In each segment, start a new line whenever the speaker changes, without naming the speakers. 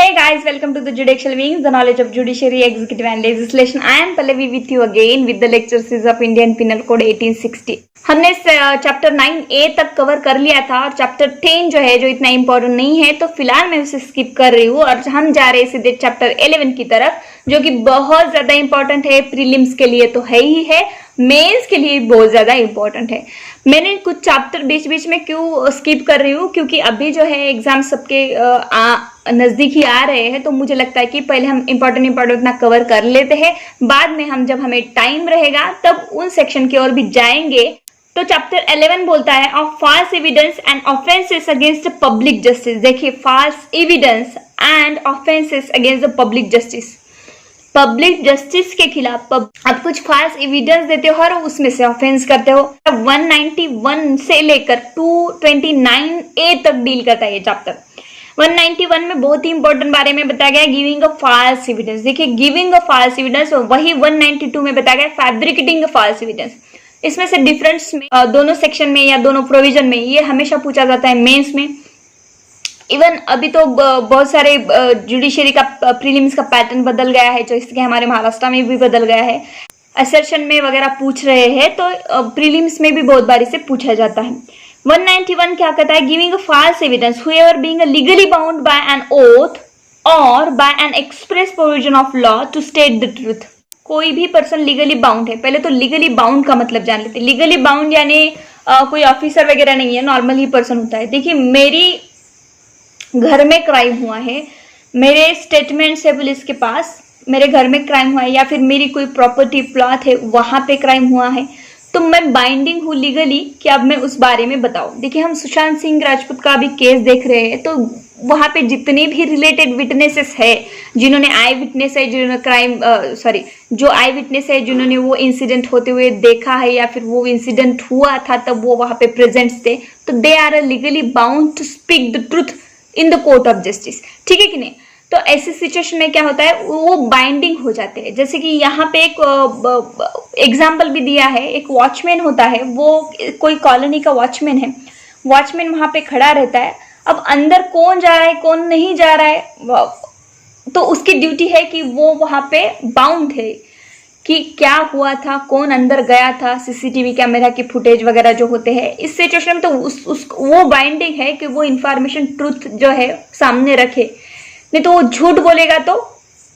Hey guys, welcome to the Judicial Wings, the knowledge of judiciary, executive and legislation. I am Pallavi with you again with the lecture series of Indian Penal Code 1860. हमने chapter 9A तक cover कर लिया था और chapter 10 जो है जो इतना इम्पोर्टेंट नहीं है तो फिलहाल मैं उसे स्किप कर रही हूँ और हम जा रहे हैं सीधे चैप्टर 11 की तरफ जो कि बहुत ज्यादा इम्पोर्टेंट है। प्रीलिम्स के लिए तो है ही है, मेंस के लिए बहुत ज्यादा इम्पोर्टेंट है। मैंने कुछ चैप्टर बीच बीच में क्यों स्किप कर रही हूँ, क्योंकि अभी जो है एग्जाम सबके नजदीक ही आ रहे हैं तो मुझे लगता है कि पहले हम इम्पोर्टेंट ना कवर कर लेते हैं, बाद में हम जब हमें टाइम रहेगा तब उन सेक्शन की ओर भी जाएंगे। तो चैप्टर 11 बोलता है of false evidence and offences against public justice. देखिए, false evidence and offences against the public justice, public justice के खिलाफ आप कुछ फॉल्स एविडेंस देते हो और उसमें से ऑफेंस करते हो। 191 से लेकर 229A तक डील करता है ये चैप्टर। 191 में बहुत ही इंपॉर्टेंट बारे में बताया गया गिविंग अ फॉल्स एविडेंस। देखिए, गिविंग अ फॉल्स एविडेंस, वही 192 में बताया गया फैब्रिकेटिंग अ फॉल्स एविडेंस। इसमें से डिफरेंस में दोनों सेक्शन में या दोनों प्रोविजन में ये हमेशा पूछा जाता है मेंस में। इवन अभी तो बहुत सारे जुडिशरी का प्रीलिम्स का पैटर्न बदल गया है, जो इसके हमारे महाराष्ट्र में भी बदल गया है। असर्शन में वगैरह पूछ रहे हैं तो प्रीलिम्स में भी बहुत बार इसे पूछा जाता है। 191 क्या कहता है, giving a false evidence whoever being legally bound by an oath और by an express provision of law to state the truth. कोई भी पर्सन लीगली बाउंड है। पहले तो लीगली बाउंड का मतलब जान लेते हैं। लीगली बाउंड यानी कोई ऑफिसर वगैरह नहीं है, नॉर्मल ही पर्सन होता है। देखिए, मेरी घर में क्राइम हुआ है, मेरे स्टेटमेंट्स है पुलिस के पास, मेरे घर में क्राइम हुआ है या फिर मेरी कोई प्रॉपर्टी प्लॉट है वहां पे क्राइम हुआ है, तो मैं बाइंडिंग हूँ लीगली कि अब मैं उस बारे में बताऊं। देखिए, हम सुशांत सिंह राजपूत का भी केस देख रहे हैं तो वहां पे जितने भी रिलेटेड विटनेसेस है, जिन्होंने आई विटनेस है, जिन्होंने जो आई विटनेस है, जिन्होंने वो इंसिडेंट होते हुए देखा है या फिर वो इंसिडेंट हुआ था तब वो वहां पे प्रेजेंट थे, तो they are legally bound to speak the truth in the court of justice. ठीक है कि नहीं? तो ऐसी सिचुएशन में क्या होता है, वो बाइंडिंग हो जाते हैं। जैसे कि यहाँ पे एक एग्जाम्पल भी दिया है, एक वॉचमैन होता है, वो कोई कॉलोनी का वॉचमैन है, वॉचमैन वहां पे खड़ा रहता है। अब अंदर कौन जा रहा है कौन नहीं जा रहा है, तो उसकी ड्यूटी है कि वो वहां पे बाउंड है कि क्या हुआ था, कौन अंदर गया था, सीसीटीवी कैमरा की फुटेज वगैरह जो होते हैं। इस सिचुएशन में तो वो बाइंडिंग है कि वो इंफॉर्मेशन ट्रूथ जो है सामने रखे, नहीं तो वो झूठ बोलेगा तो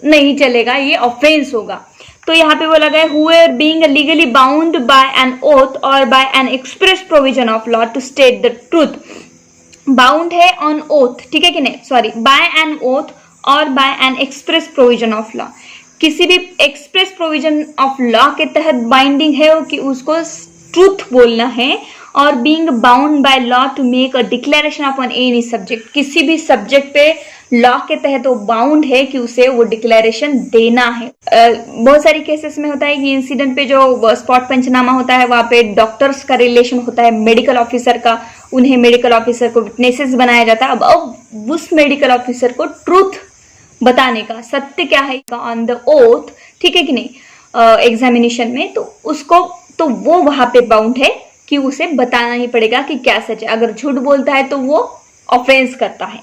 नहीं चलेगा, ये ऑफेंस होगा। तो यहाँ पे बोला गया whoever being legally bound by an oath और by an express provision of law to state the truth. Bound है ऑन ओथ, ठीक है कि नहीं, सॉरी, बाय एन ओथ और by an express provision of law. किसी भी एक्सप्रेस प्रोविजन ऑफ लॉ के तहत बाइंडिंग है कि उसको ट्रूथ बोलना है, और being bound by law to make a declaration upon any subject. किसी भी सब्जेक्ट पे लॉ के तहत वो बाउंड है कि उसे वो डिक्लेरेशन देना है। बहुत सारी केसेस में होता है कि इंसिडेंट पे जो स्पॉट पंचनामा होता है वहाँ पे डॉक्टर्स का रिलेशन होता है मेडिकल ऑफिसर का, उन्हें मेडिकल ऑफिसर को विटनेसेस बनाया जाता है। अब उस मेडिकल ऑफिसर को ट्रूथ बताने का, सत्य क्या है ऑन द ओथ, ठीक है कि नहीं, एग्जामिनेशन में, तो उसको तो वो वहां पे बाउंड है कि उसे बताना ही पड़ेगा कि क्या सच है। अगर झूठ बोलता है तो वो ऑफेंस करता है।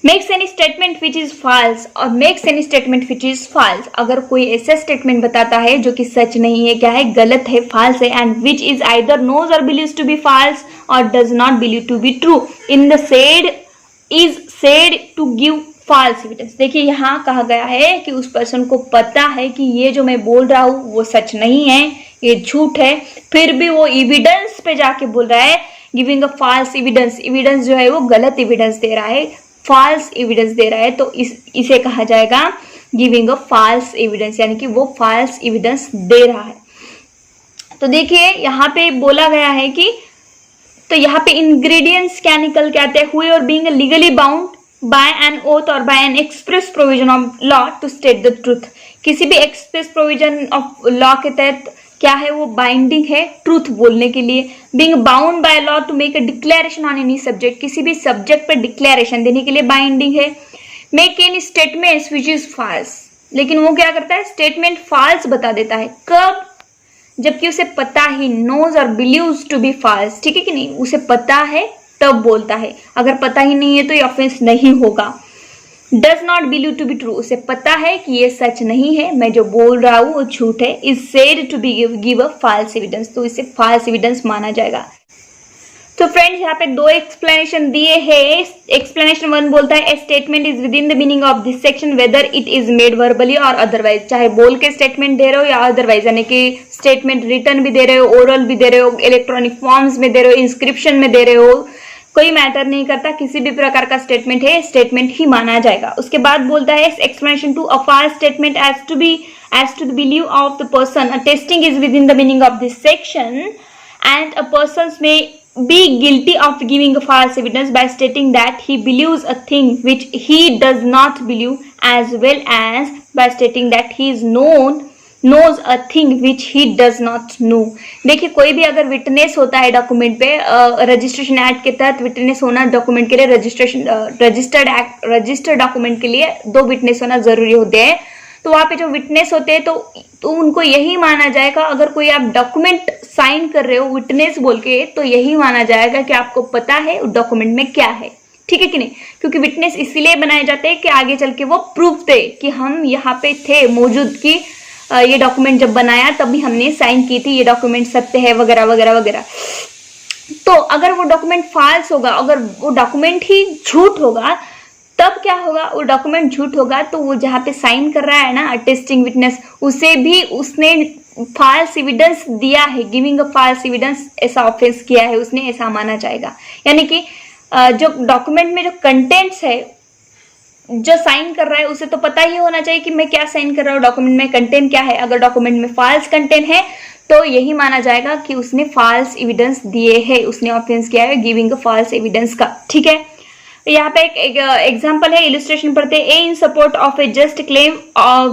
Makes any statement which is false और makes any statement which is false, अगर कोई ऐसा स्टेटमेंट बताता है जो कि सच नहीं है, क्या है, गलत है, फॉल्स है, and which is either knows or believes to be false or does not believe to be true in the said is said to give false evidence. देखिए, यहाँ कहा गया है कि उस पर्सन को पता है कि ये जो मैं बोल रहा हूँ वो सच नहीं है, ये झूठ है, फिर भी वो एविडेंस पे जाके बोल रहा है giving a false evidence. Evidence जो है वो गलत एविडेंस दे रहा है, फॉल्स एविडेंस दे रहा है, तो इसे कहा जाएगा गिविंग अ फॉल्स एविडेंस, यानी कि वो फॉल्स एविडेंस दे रहा है। तो देखिए, यहाँ पे बोला गया है कि, तो यहाँ पे इंग्रेडिएंट्स क्या निकल के आते हैं, हुए और being legally bound by an oath और by an express provision of law to state the truth. किसी भी एक्सप्रेस प्रोविजन ऑफ लॉ के तहत क्या है, वो बाइंडिंग है ट्रूथ बोलने के लिए। Being bound by law to make a declaration on any subject, किसी भी सब्जेक्ट पर डिक्लेरेशन देने के लिए बाइंडिंग है। Make any statements which is false, लेकिन वो क्या करता है, स्टेटमेंट फॉल्स बता देता है। कब? जबकि उसे पता ही, knows or believes to be false, ठीक है कि नहीं, उसे पता है तब बोलता है। अगर पता ही नहीं है तो ये ऑफेंस नहीं होगा। Does not believe to be true, उसे पता है कि ये सच नहीं है, मैं जो बोल रहा हूँ वो झूठ है, is said to be give a false evidence, तो इसे फॉल्स एविडेंस माना जाएगा। तो फ्रेंड्स यहाँ पे दो एक्सप्लेनेशन दिए हैं। एक्सप्लेनेशन 1 बोलता है ए statement is within the meaning of this section whether it is made verbally और अदरवाइज, चाहे बोल के स्टेटमेंट दे रहे हो या अदरवाइज, यानी कि स्टेटमेंट रिटर्न भी दे रहे हो, ओरल भी दे रहे हो, इलेक्ट्रॉनिक फॉर्म्स में दे रहे हो, इंस्क्रिप्शन में दे रहे हो, कोई मैटर नहीं करता, किसी भी प्रकार का स्टेटमेंट है स्टेटमेंट ही माना जाएगा। उसके बाद बोलता है explanation 2 a false statement as to the believe of the person attesting is within the meaning of this section and a person may be guilty of giving a false evidence by stating that he believes a thing which he does not believe, as well as by stating that he knows a thing which he does not know। देखिए कोई भी अगर witness होता है document पे, registration act के तहत witness होना डॉक्यूमेंट के लिए, रजिस्टर्ड डॉक्यूमेंट के लिए 2 विटनेस होना जरूरी होते हैं। तो वहाँ पे जो विटनेस होते हैं तो उनको यही माना जाएगा, अगर कोई आप डॉक्यूमेंट साइन कर रहे हो विटनेस बोल के, तो यही माना जाएगा कि आपको पता है उस डॉक्यूमेंट में क्या है, ठीक है कि नहीं। क्योंकि विटनेस इसीलिए बनाए जाते हैं कि आगे चल के वो प्रूफ दे कि हम यहाँ पे थे मौजूद, की ये डॉक्यूमेंट जब बनाया तभी हमने साइन की थी, ये डॉक्यूमेंट सत्य है वगैरह वगैरह वगैरह। तो अगर वो डॉक्यूमेंट फॉल्स होगा, अगर वो डॉक्यूमेंट ही झूठ होगा, तब क्या होगा, वो डॉक्यूमेंट झूठ होगा तो वो जहाँ पे साइन कर रहा है ना अटेस्टिंग विटनेस, उसे भी उसने फॉल्स एविडेंस दिया है, गिविंग अ फॉल्स एविडेंस, ऐसा ऑफेंस किया है उसने, ऐसा माना जाएगा। यानी कि जो डॉक्यूमेंट में जो कंटेंट्स है, जो साइन कर रहा है उसे तो पता ही होना चाहिए कि मैं क्या साइन कर रहा हूँ, डॉक्यूमेंट में कंटेंट क्या है। अगर डॉक्यूमेंट में फॉल्स कंटेंट है तो यही माना जाएगा कि उसने फॉल्स एविडेंस दिए है, उसने ऑफेंस किया है गिविंग अ फॉल्स एविडेंस का, ठीक है। यहाँ पे एक एग्जांपल है, इलस्ट्रेशन पढ़ते हैं। A in support of a just claim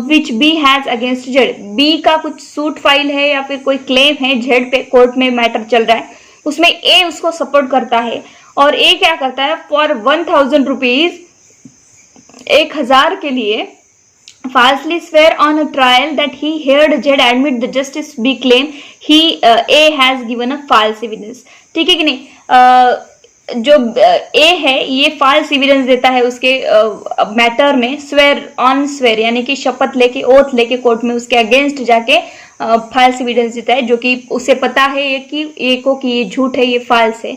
which B has against Z, B का कुछ सूट फाइल है या फिर कोई क्लेम है, जेड पे कोर्ट में मैटर चल रहा है, उसमें ए उसको सपोर्ट करता है और ए क्या करता है, फॉर 1000 रुपीज, 1000 के लिए falsely swear on a trial that he heard Z admit the justice B claim he A has given a false evidence, ठीक है कि नहीं। जो ए है ये फॉल्स एविडेंस देता है उसके मैटर में, स्वेर ऑन स्वेर यानी कि शपथ लेके, ओथ लेके कोर्ट में उसके अगेंस्ट जाके फॉल्स एविडेंस देता है, जो कि उसे पता है कि ये झूठ है, ये फॉल्स है,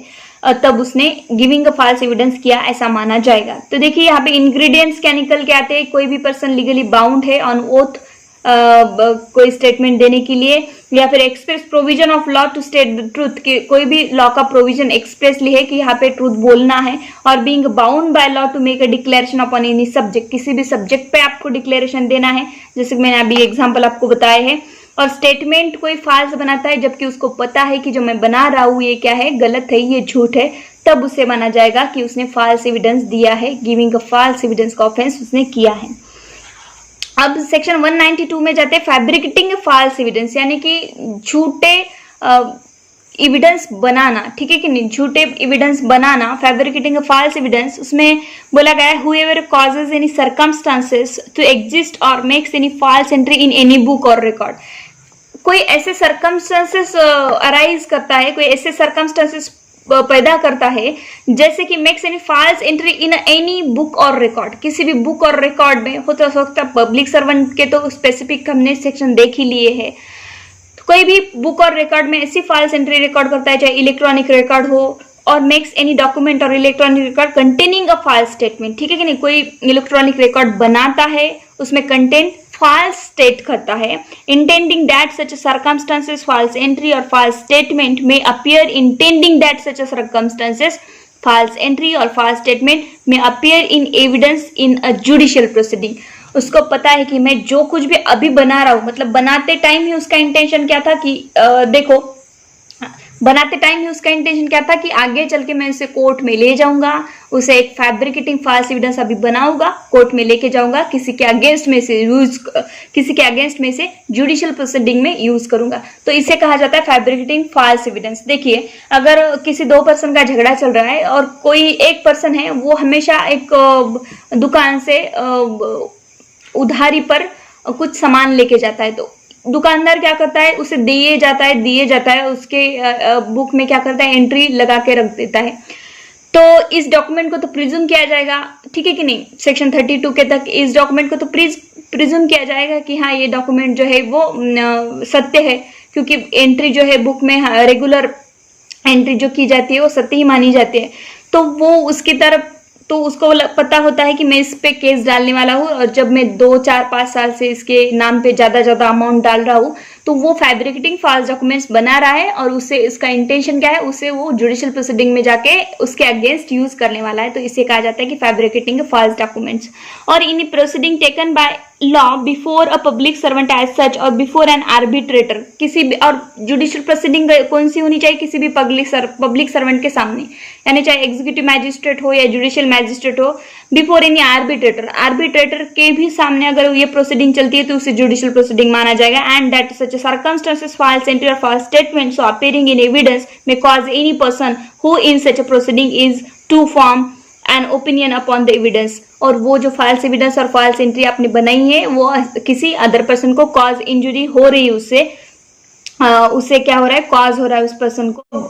तब उसने गिविंग अ फॉल्स एविडेंस किया, ऐसा माना जाएगा। तो देखिए यहाँ पे इंग्रेडिएंट्स क्या निकल के आते हैं, कोई भी पर्सन लीगली बाउंड है ऑन ओथ कोई स्टेटमेंट देने के लिए, या फिर express provision of law to state the truth, कोई भी लॉ का प्रोविजन एक्सप्रेसली है कि यहाँ पे ट्रूथ बोलना है, और being bound by law to make a declaration upon any subject, किसी भी सब्जेक्ट पे आपको डिक्लेरेशन देना है, जैसे कि मैंने अभी एग्जांपल आपको बताए हैं। और स्टेटमेंट कोई फॉल्स बनाता है जबकि उसको पता है कि जो मैं बना रहा हूँ ये क्या है, गलत है, ये झूठ है, तब उसे माना जाएगा कि उसने फॉल्स एविडेंस दिया है, गिविंग अ फॉल्स एविडेंस का ऑफेंस उसने किया है। अब सेक्शन 192 में जाते हैं, फैब्रिकेटिंग फॉल्स एविडेंस, यानी कि झूठे एविडेंस बनाना, ठीक है कि नहीं, झूठे एविडेंस बनाना, फैब्रिकेटिंग अ फॉल्स एविडेंस। उसमें बोला गया है whoever causes any circumstances to exist or makes any false entry in any book or record, कोई ऐसे सर्कमस्टांसेस अराइज करता है, कोई ऐसे सर्कमस्टांसेस पैदा करता है जैसे कि makes any false entry in any book or record, किसी भी बुक और रिकॉर्ड में हो तो सकता, पब्लिक सर्वेंट के तो स्पेसिफिक हमने सेक्शन देख ही लिए है, तो कोई भी बुक और रिकॉर्ड में ऐसी फॉल्स एंट्री रिकॉर्ड करता है, चाहे इलेक्ट्रॉनिक रिकॉर्ड हो, और makes any document or electronic record containing a false statement, ठीक है कि नहीं, कोई इलेक्ट्रॉनिक रिकॉर्ड बनाता है उसमें कंटेंट false state करता है, intending that such a circumstances false entry or false statement may appear, intending that such a circumstances false entry or false statement may appear in evidence in a judicial proceeding। उसको पता है कि मैं जो कुछ भी अभी बना रहा हूँ, मतलब बनाते टाइम ही उसका इंटेंशन क्या था कि देखो, बनाते टाइम ही उसका इंटेंशन क्या था कि आगे चल के मैं उसे कोर्ट में ले जाऊंगा, उसे एक फैब्रिकेटिंग फॉल्स एविडेंस अभी बनाऊंगा, कोर्ट में लेके जाऊंगा, किसी के अगेंस्ट में से जुडिशियल प्रोसीडिंग में यूज करूंगा, तो इसे कहा जाता है फैब्रिकेटिंग फॉल्स एविडेंस। देखिए अगर किसी 2 पर्सन का झगड़ा चल रहा है और कोई एक पर्सन है वो हमेशा एक दुकान से उधारी पर कुछ सामान लेके जाता है, तो दुकानदार क्या करता है, उसे दिए जाता है, उसके बुक में क्या करता है, एंट्री लगा के रख देता है। तो इस डॉक्यूमेंट को तो प्रिज्यूम किया जाएगा, ठीक है कि नहीं, सेक्शन 32 के तक इस डॉक्यूमेंट को तो प्रिज्यूम किया जाएगा कि हाँ ये डॉक्यूमेंट जो है वो सत्य है, क्योंकि एंट्री जो है बुक में रेगुलर एंट्री जो की जाती है वो सत्य ही मानी जाती है। तो वो उसकी तरफ तो उसको पता होता है कि मैं इस पे केस डालने वाला हूँ, और जब मैं 2, 4, 5 साल से इसके नाम पे ज्यादा अमाउंट डाल रहा हूँ, तो वो फैब्रिकेटिंग फॉल्स डॉक्यूमेंट्स बना रहा है, और उसे इसका इंटेंशन क्या है, उसे वो जुडिशियल प्रोसीडिंग में जाके उसके अगेंस्ट यूज करने वाला है। तो इसे कहा जाता है कि फैब्रिकेटिंग फॉल्स डॉक्यूमेंट्स। और in proceeding taken by law before a public servant as such और बिफोर एन आर्बिट्रेटर, किसी भी, और जुडिशियल प्रोसीडिंग कौन सी होनी चाहिए, किसी भी पब्लिक सर्वेंट के सामने, यानी चाहे एग्जीक्यूटिव मैजिस्ट्रेट हो या जुडिशियल मैजिस्ट्रेट हो, बिफोर एनी आर्बिट्रेटर के भी सामने अगर ये प्रोसीडिंग चलती है तो उसे जुडिशियल प्रोसीडिंग माना जाएगा। And that such circumstances, false entry or false statement so appearing in evidence may cause any person who in such a proceeding is to form an opinion upon the evidence। और वो जो false evidence और false entry आपने बनाई है वो किसी other person को cause injury हो रही है, उससे क्या हो रहा है, cause हो रहा है उस पर्सन को।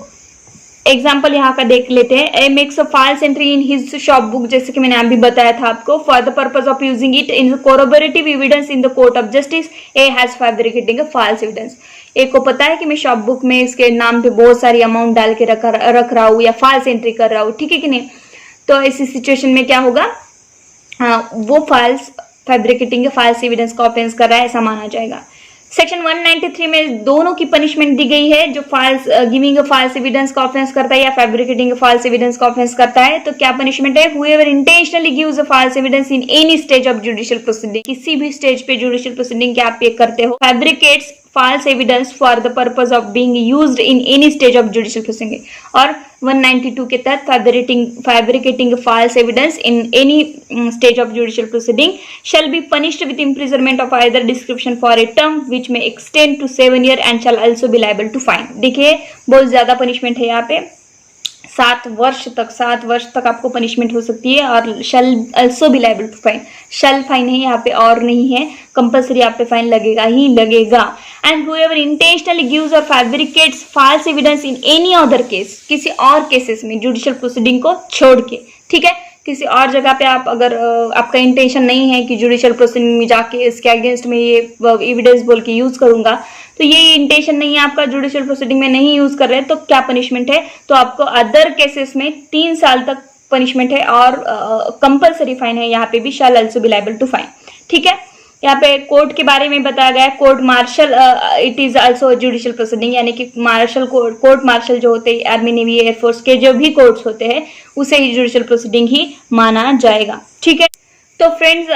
एग्जाम्पल यहाँ का देख लेते हैं। A makes a false entry in his shop book, जैसे कि मैंने अभी बताया था आपको, for the purpose of using it in corroborative evidence in the court of justice, A has fabricating a false evidence. A को पता है कि मैं शॉप बुक में इसके नाम पे बहुत सारी अमाउंट डाल के रख रहा हूँ या फॉल्स एंट्री कर रहा हूँ, ठीक है कि नहीं। तो ऐसी सिचुएशन में क्या होगा, वो फॉल्स फैब्रिकेटिंग फॉल्स एविडेंस का ऑफेंस कर रहा है, ऐसा माना जाएगा। सेक्शन 193 में दोनों की पनिशमेंट दी गई है, जो false giving a false evidence का ऑफेंस करता है या फैब्रिकेटिंग फॉल्स एविडेंस का ऑफेंस करता है। तो क्या पनिशमेंट है, whoever intentionally gives a false evidence in any stage of judicial proceeding, किसी भी स्टेज पे जुडिशियल प्रोसीडिंग के आप ये करते हो, फैब्रिकेट्स false evidence for the purpose of being used in any stage of judicial proceeding। और 192 के तहत fabricating false evidence in any stage of judicial proceeding shall be punished with imprisonment of either description for a term which may extend to 7 years and shall also be liable to fine। देखिए बहुत ज्यादा punishment है यहाँ पे, 7 वर्ष तक आपको punishment हो सकती है, और shall also be liable to fine, shall fine है यहाँ पे और नहीं है, कंपल्सरी आप पे फाइन लगेगा ही लगेगा। एंड हुएवर इंटेंशनली गिव्स और fabricates false evidence in any other case, किसी और केसेस में जुडिशियल प्रोसीडिंग को छोड़ के, ठीक है, किसी और जगह पे आप अगर आपका इंटेंशन नहीं है कि जुडिशियल प्रोसीडिंग में जाके इसके अगेंस्ट में ये एविडेंस बोल के यूज करूंगा, तो ये इंटेंशन नहीं है आपका, जुडिशियल प्रोसीडिंग में नहीं यूज कर रहे, तो क्या पनिशमेंट है, तो आपको अदर केसेस में 3 साल तक पनिशमेंट है, और कंपल्सरी फाइन है यहाँ पे भी, shall also be liable to fine, ठीक है। यहाँ पे कोर्ट के बारे में बताया गया है, court martial it is also judicial proceeding, यानी कि मार्शल कोर्ट मार्शल जो होते हैं आर्मी नेवी एयरफोर्स के जो भी कोर्ट्स होते हैं उसे ही जुडिशियल प्रोसीडिंग ही माना जाएगा, ठीक है। तो फ्रेंड्स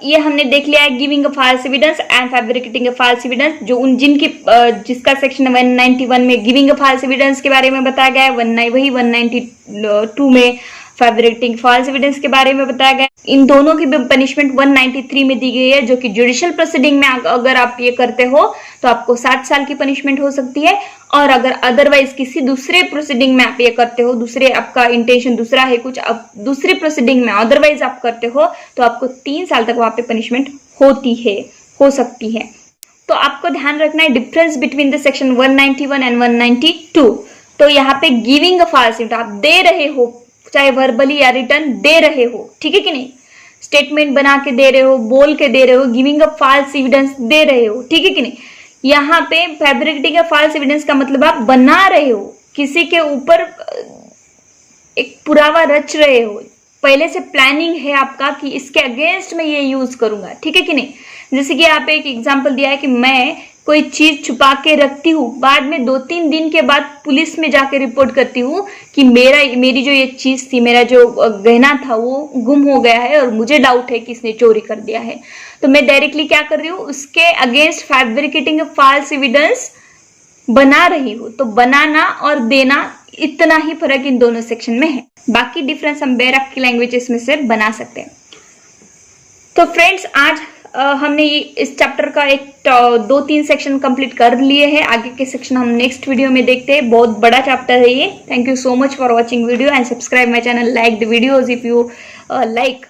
ये हमने देख लिया है giving a false evidence and fabricating a false evidence, जो उन जिनकी जिसका सेक्शन 191 में गिविंग अ फॉल्स एविडेंस के बारे में बताया गया है, वही 192 में फैब्रिकेटिंग फॉल्स एविडेंस के बारे में बताया गया। इन दोनों की पनिशमेंट 193 में दी गई है, जो कि जुडिशियल प्रोसीडिंग में अगर आप ये करते हो तो आपको 7 साल की पनिशमेंट हो सकती है, और अगर अदरवाइज किसी दूसरे प्रोसीडिंग में आप ये करते हो, दूसरे आपका इंटेंशन दूसरा है कुछ, अब दूसरी प्रोसीडिंग में अदरवाइज आप करते हो तो आपको 3 साल तक वहां पे पनिशमेंट हो सकती है। तो आपको ध्यान रखना है difference between the section 191 and 192। तो यहाँ पे गिविंग अ फॉल्स एविडेंस आप दे रहे हो, चाहे वर्बली या रिटर्न दे रहे हो, ठीक है कि नहीं, स्टेटमेंट बना के दे रहे हो, बोल के दे रहे हो, गिविंग अ फॉल्स एविडेंस दे रहे हो, ठीक है कि नहीं। यहाँ पे फैब्रिकेटिंग अ फॉल्स एविडेंस का मतलब आप बना रहे हो, किसी के ऊपर एक पुरावा रच रहे हो, पहले से प्लानिंग है आपका कि इसके अगेंस्ट में ये यूज करूंगा, ठीक है कि नहीं। जैसे कि यहाँ पे एक एग्जांपल दिया है कि मैं कोई चीज छुपा के रखती हूँ, बाद में 2-3 दिन के बाद पुलिस में जाके रिपोर्ट करती हूँ कि मेरी जो ये चीज थी, मेरा जो गहना था वो गुम हो गया है और मुझे डाउट है कि इसने चोरी कर दिया है, तो मैं डायरेक्टली क्या कर रही हूँ, उसके अगेंस्ट फैब्रिकेटिंग फॉल्स एविडेंस बना रही हूँ। तो बनाना और देना इतना ही फर्क इन दोनों सेक्शन में है, बाकी डिफरेंस हम बैरक की लैंग्वेजेस में से बना सकते हैं। तो फ्रेंड्स आज हमने इस चैप्टर का एक 2-3 सेक्शन कंप्लीट कर लिए हैं, आगे के सेक्शन हम नेक्स्ट वीडियो में देखते हैं, बहुत बड़ा चैप्टर है ये। Thank you so much for watching video and subscribe my channel, like the videos if you like.